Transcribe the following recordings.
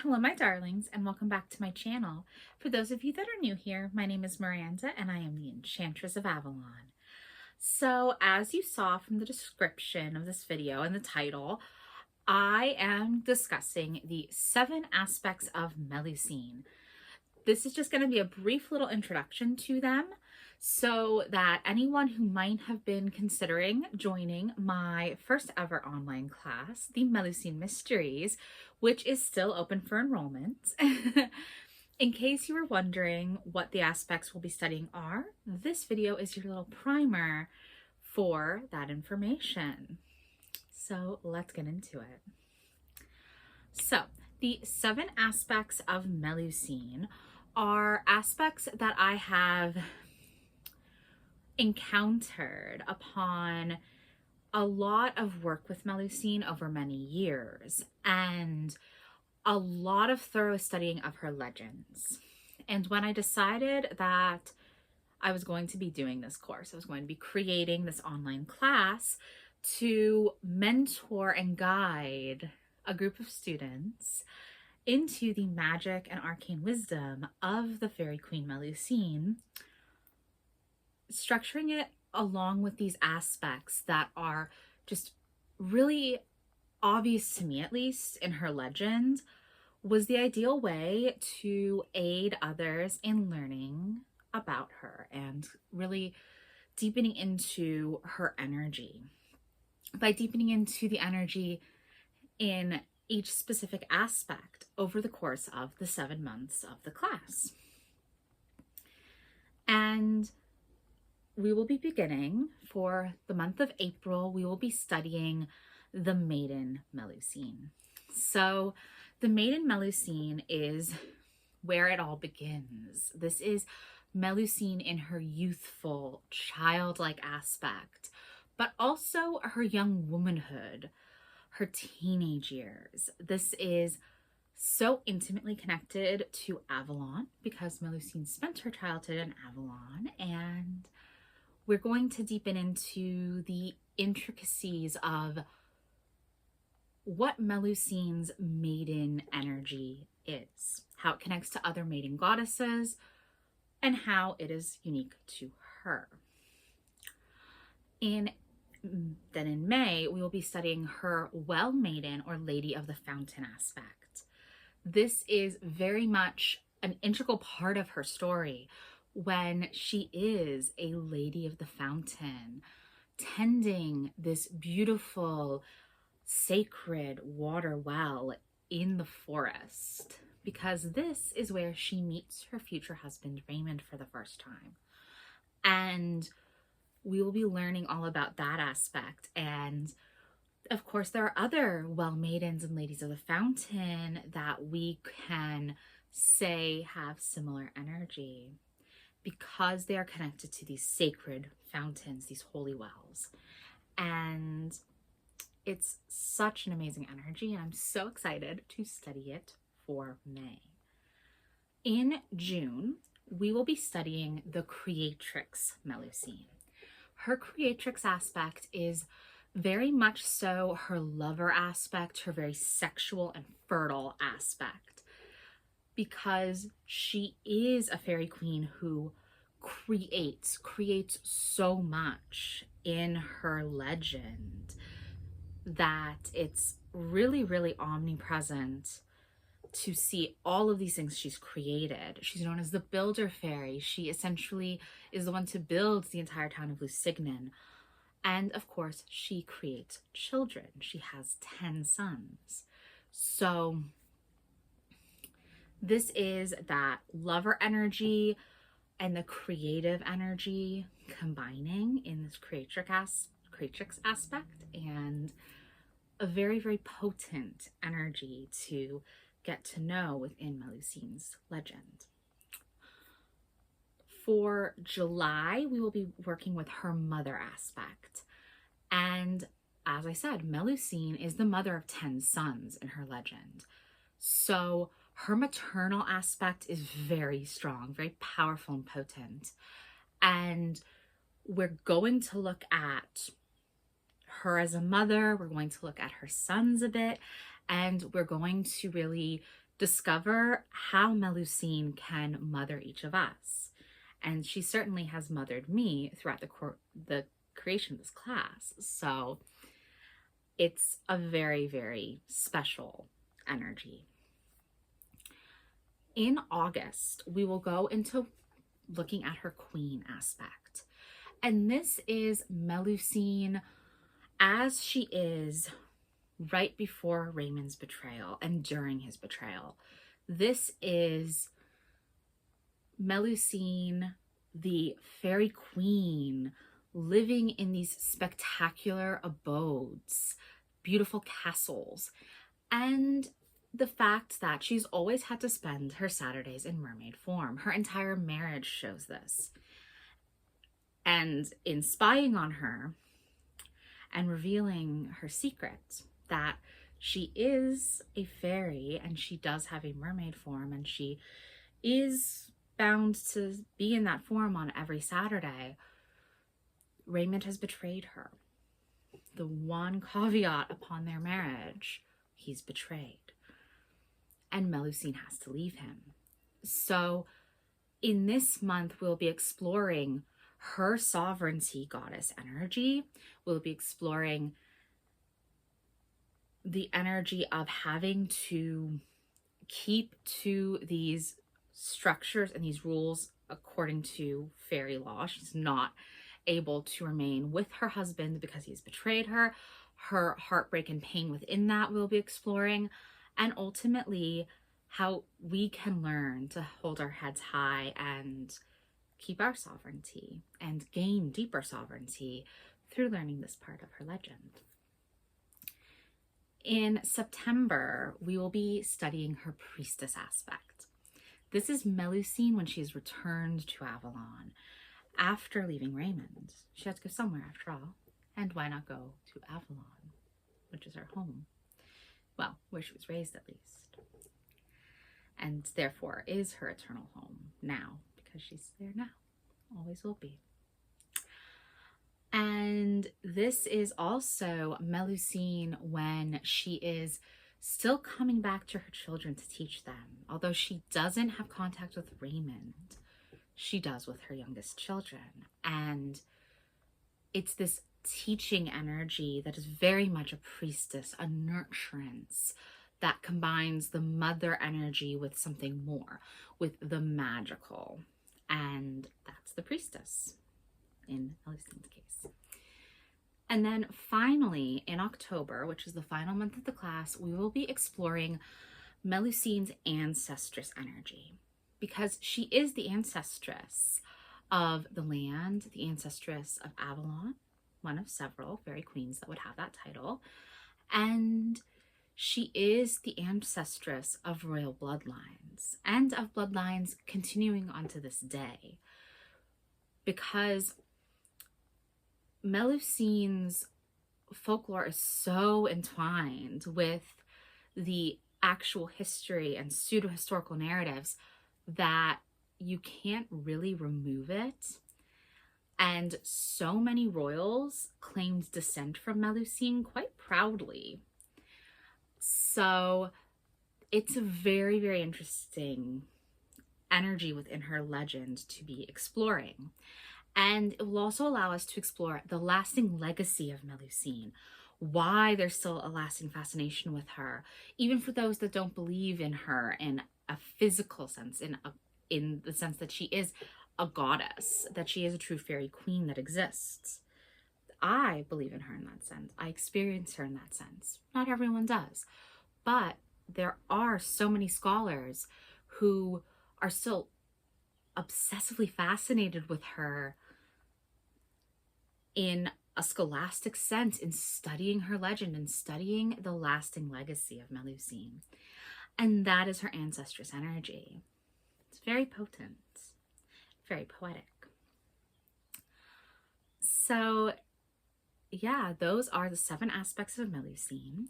Hello, my darlings, and welcome back to my channel. For those of you that are new here, my name is Miranda, and I am the Enchantress of Avalon. So, as you saw from the description of this video and the title, I am discussing the 7 aspects of Melusine. This is just going to be a brief little introduction to them so that anyone who might have been considering joining my first ever online class, the Melusine Mysteries, which is still open for enrollment. In case you were wondering what the aspects we'll be studying are, this video is your little primer for that information. So let's get into it. So the 7 aspects of Melusine are aspects that I have encountered upon a lot of work with Melusine over many years and a lot of thorough studying of her legends. And when I decided that I was going to be doing this course, I was going to be creating this online class to mentor and guide a group of students into the magic and arcane wisdom of the fairy queen Melusine, structuring it along with these aspects that are just really obvious to me, at least in her legend, was the ideal way to aid others in learning about her and really deepening into her energy. By deepening into the energy in each specific aspect over the course of the 7 months of the class. And we will be beginning for the month of April, we will be studying the Maiden Melusine. So the Maiden Melusine is where it all begins. This is Melusine in her youthful, childlike aspect, but also her young womanhood, her teenage years. This is so intimately connected to Avalon because Melusine spent her childhood in Avalon, and we're going to deepen into the intricacies of what Melusine's maiden energy is, how it connects to other maiden goddesses, and how it is unique to her. Then in May, we will be studying her Well Maiden or Lady of the Fountain aspect. This is very much an integral part of her story when she is a Lady of the Fountain, tending this beautiful, sacred water well in the forest, because this is where she meets her future husband, Raymond, for the first time. And we will be learning all about that aspect. And of course, there are other well maidens and ladies of the fountain that we can say have similar energy because they are connected to these sacred fountains, these holy wells. And it's such an amazing energy, and I'm so excited to study it for May. In June, we will be studying the Creatrix Melusine. Her Creatrix aspect is very much so her lover aspect, her very sexual and fertile aspect, because she is a fairy queen who creates so much in her legend that it's really, really omnipresent to see all of these things she's created. She's known as the builder fairy. She essentially is the one to build the entire town of Lusignan. And of course, she creates children. She has 10 sons. So this is that lover energy and the creative energy combining in this creatrix aspect, and a very, very potent energy to get to know within Melusine's legend. For July, we will be working with her mother aspect. And as I said, Melusine is the mother of 10 sons in her legend. So her maternal aspect is very strong, very powerful and potent. And we're going to look at her as a mother, we're going to look at her sons a bit, and we're going to really discover how Melusine can mother each of us. And she certainly has mothered me throughout the creation of this class. So it's a very, very special energy. In August, we will go into looking at her queen aspect. And this is Melusine as she is right before Raymond's betrayal and during his betrayal. This is Melusine, the fairy queen, living in these spectacular abodes, beautiful castles, and the fact that she's always had to spend her Saturdays in mermaid form. Her entire marriage shows this. And in spying on her and revealing her secret, that she is a fairy and she does have a mermaid form and she is bound to be in that form on every Saturday, Raymond has betrayed her. The one caveat upon their marriage, he's betrayed. And Melusine has to leave him. So in this month, we'll be exploring her sovereignty goddess energy. We'll be exploring the energy of having to keep to these structures and these rules according to fairy law. She's not able to remain with her husband because he's betrayed her. Her heartbreak and pain within that we'll be exploring. And ultimately, how we can learn to hold our heads high and keep our sovereignty and gain deeper sovereignty through learning this part of her legend. In September, we will be studying her priestess aspect. This is Melusine when she's returned to Avalon after leaving Raymond. She had to go somewhere after all. And why not go to Avalon, which is her home? Well, where she was raised at least. And therefore is her eternal home now, because she's there now. Always will be. And this is also Melusine when she is still coming back to her children to teach them. Although she doesn't have contact with Raymond, she does with her youngest children. And it's this teaching energy that is very much a priestess, a nurturance that combines the mother energy with something more, with the magical. And that's the priestess in Melusine's case. And then finally, in October, which is the final month of the class, we will be exploring Melusine's ancestress energy, because she is the ancestress of the land, the ancestress of Avalon, one of several fairy queens that would have that title. And she is the ancestress of royal bloodlines and of bloodlines continuing on to this day, because Melusine's folklore is so entwined with the actual history and pseudo-historical narratives that you can't really remove it. And so many royals claimed descent from Melusine quite proudly. So it's a very, very interesting energy within her legend to be exploring. And it will also allow us to explore the lasting legacy of Melusine, why there's still a lasting fascination with her, even for those that don't believe in her in a physical sense, in the sense that she is a goddess, that she is a true fairy queen that exists. I believe in her in that sense. I experience her in that sense. Not everyone does. But there are so many scholars who are still obsessively fascinated with her in a scholastic sense, in studying her legend and studying the lasting legacy of Melusine. And that is her ancestress energy. It's very potent, very poetic. So yeah, those are the 7 aspects of Melusine,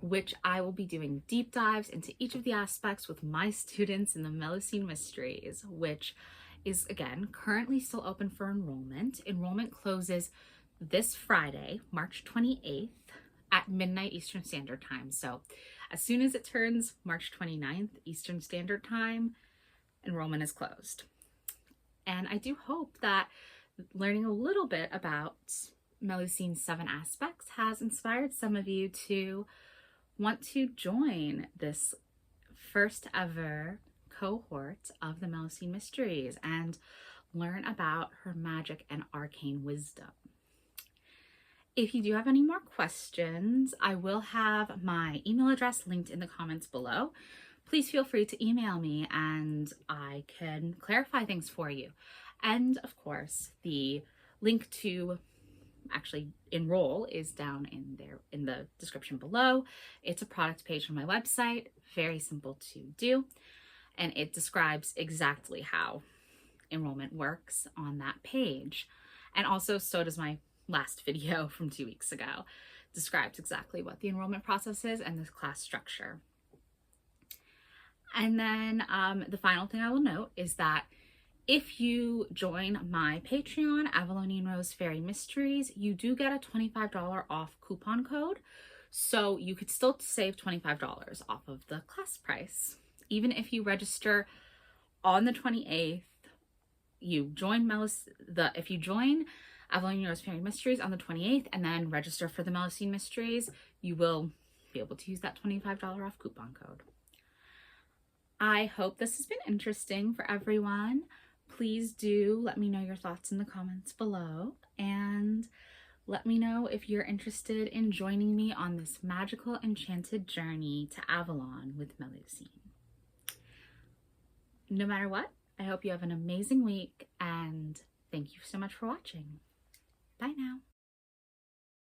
which I will be doing deep dives into each of the aspects with my students in the Melusine Mysteries, which is, again, currently still open for enrollment. Enrollment closes this Friday, March 28th. at midnight Eastern Standard Time. So as soon as it turns March 29th Eastern Standard Time, enrollment is closed. And I do hope that learning a little bit about Melusine's 7 aspects has inspired some of you to want to join this first ever cohort of the Melusine Mysteries and learn about her magic and arcane wisdom. If you do have any more questions, I will have my email address linked in the comments below. Please feel free to email me and I can clarify things for you. And of course, the link to actually enroll is down in there in the description below. It's a product page on my website, very simple to do, and it describes exactly how enrollment works on that page. And also, so does my last video from 2 weeks ago. Describes exactly what the enrollment process is and the class structure. And then the final thing I will note is that if you join my Patreon, Avalonian Rose Fairy Mysteries, you do get a $25 off coupon code. So you could still save $25 off of the class price. Even if you register on the 28th, if you join Avalonian Rose Fairy Mysteries on the 28th and then register for the Melusine Mysteries, you will be able to use that $25 off coupon code. I hope this has been interesting for everyone. Please do let me know your thoughts in the comments below, and let me know if you're interested in joining me on this magical enchanted journey to Avalon with Melusine. No matter what, I hope you have an amazing week, and thank you so much for watching. Bye now.